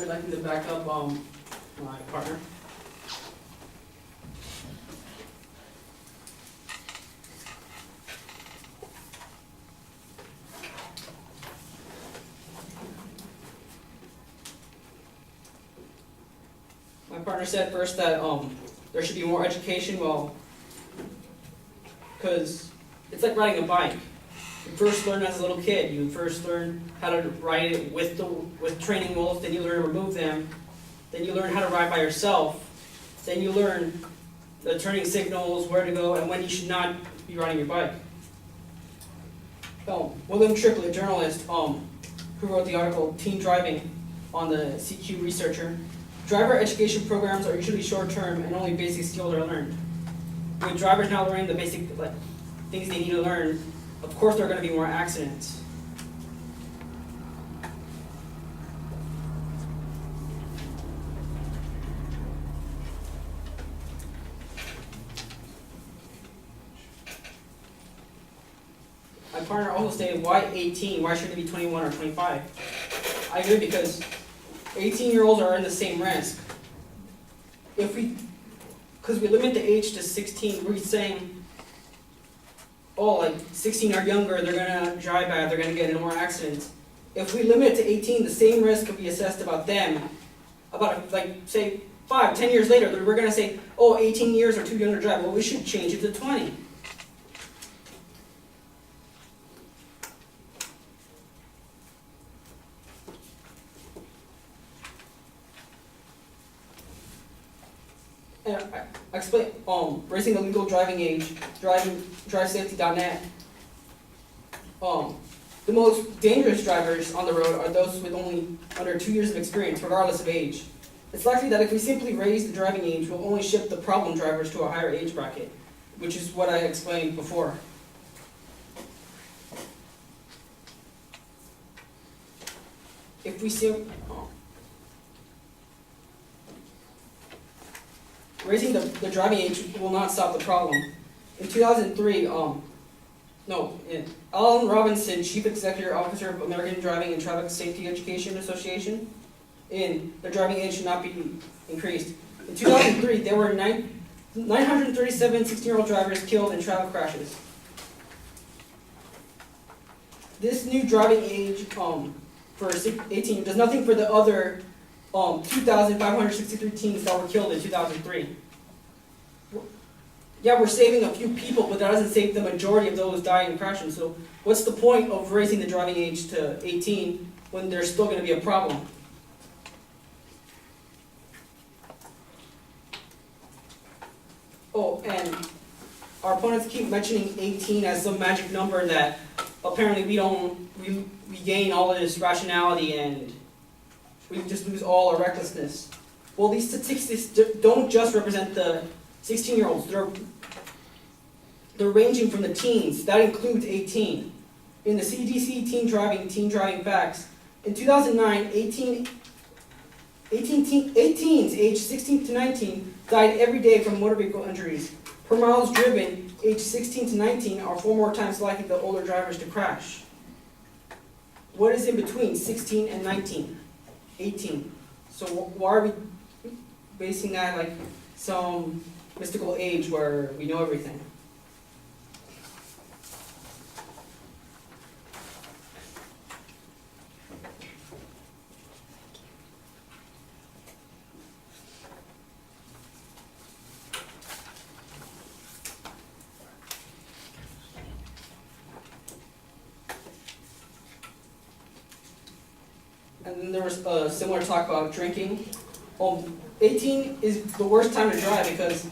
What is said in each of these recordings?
would like to back up my partner. My partner said first that there should be more education, well, because it's like riding a bike. You first learn as a little kid. You first learn how to ride it with training wheels, then you learn to remove them, then you learn how to ride by yourself, then you learn the turning signals, where to go, and when you should not be riding your bike. William Triplett, a journalist who wrote the article Teen Driving on the CQ Researcher, driver education programs are usually short-term and only basic skills are learned. With drivers now learning the basic things they need to learn, of course there are going to be more accidents. My partner also stated, why 18? Why shouldn't it be 21 or 25? I agree, because 18-year-olds are in the same risk. Because we limit the age to 16, we're saying, oh, like 16 or younger, they're gonna drive bad, they're gonna get in more accidents. If we limit it to 18, the same risk could be assessed about them. About, like, say, 5, 10 years later, we're gonna say, oh, 18 years or too young to drive. Well, we should change it to 20. And I explain, raising the legal driving age, drivesafety.net. The most dangerous drivers on the road are those with only under 2 years of experience, regardless of age. It's likely that if we simply raise the driving age, we'll only shift the problem drivers to a higher age bracket, which is what I explained before. If we see, raising the driving age will not solve the problem. In 2003, Alan Robinson, Chief Executive Officer of American Driving and Traffic Safety Education Association, the driving age should not be increased. In 2003, there were 937 16-year-old drivers killed in traffic crashes. This new driving age for 18 does nothing for the other 2,563 teens that were killed in 2003. Yeah, we're saving a few people, but that doesn't save the majority of those dying in crashes. So what's the point of raising the driving age to 18 when there's still going to be a problem? Oh, and our opponents keep mentioning 18 as some magic number that apparently we gain all of this rationality and we just lose all our recklessness. Well, these statistics don't just represent the 16-year-olds. They're ranging from the teens. That includes 18. In the CDC Teen Driving Facts, in 2009, 18 teens aged 16 to 19 died every day from motor vehicle injuries. Per miles driven, aged 16 to 19 are 4 more times likely than older drivers to crash. What is in between 16 and 19? 18. So why are we basing that like some mystical age where we know everything? And then there was a similar talk about drinking. 18 is the worst time to drive because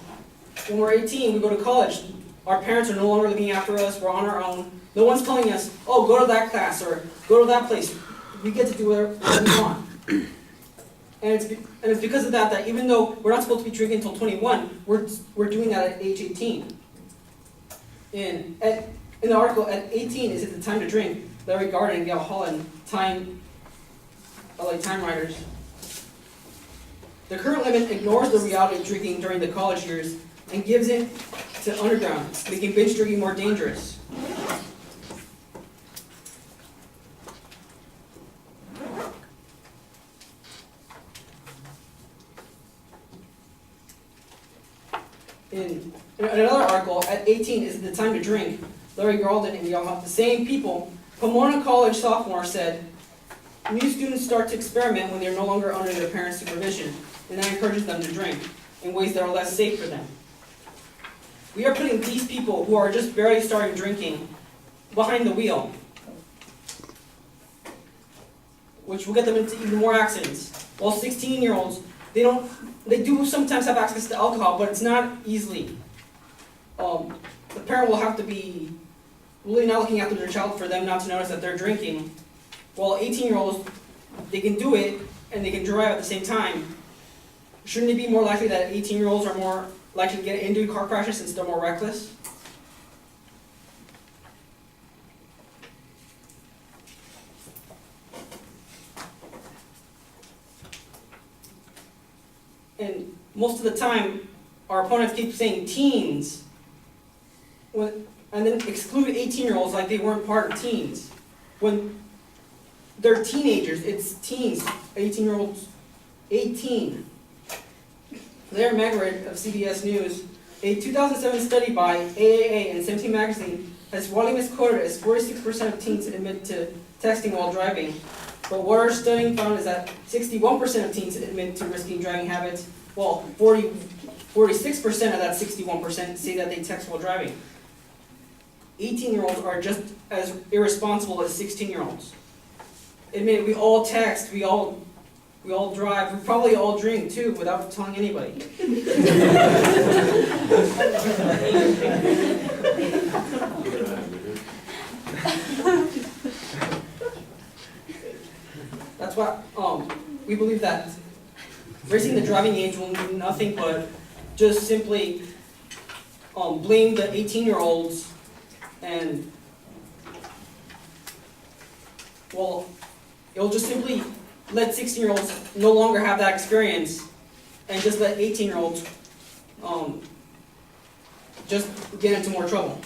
when we're 18, we go to college. Our parents are no longer looking after us. We're on our own. No one's telling us, oh, go to that class or go to that place. We get to do whatever we want. And it's because of that even though we're not supposed to be drinking until 21, we're doing that at age 18. In the article, at 18 is it the time to drink? Larry Garden and Gail Holland, LA Time writers. The current limit ignores the reality of drinking during the college years and gives it to underground, making binge drinking more dangerous. in another article, at 18 is the time to drink. Larry Garldon and the same people, Pomona College sophomore said, new students start to experiment when they're no longer under their parents' supervision, and that encourages them to drink in ways that are less safe for them. We are putting these people who are just barely starting drinking behind the wheel, which will get them into even more accidents. While 16-year-olds, they do sometimes have access to alcohol, but it's not easily. The parent will have to be really not looking after their child for them not to notice that they're drinking. While 18-year-olds, they can do it and they can drive at the same time. Shouldn't it be more likely that 18-year-olds are more likely to get into car crashes since they're more reckless? And most of the time, our opponents keep saying teens, and then exclude 18-year-olds like they weren't part of teens. When they're teenagers, it's teens, 18-year-olds, 18. Larry Megarid of CBS News, a 2007 study by AAA and 17 Magazine has widely misquoted as 46% of teens admit to texting while driving. But what our study found is that 61% of teens admit to risky driving habits, while 46% of that 61% say that they text while driving. 18-year-olds are just as irresponsible as 16-year-olds. Admit, we all text, we all drive, we probably all drink too without telling anybody. That's why we believe that raising the driving age will do nothing but just simply blame the 18-year-olds and, well, it'll just simply let 16-year-olds no longer have that experience and just let 18-year-olds just get into more trouble.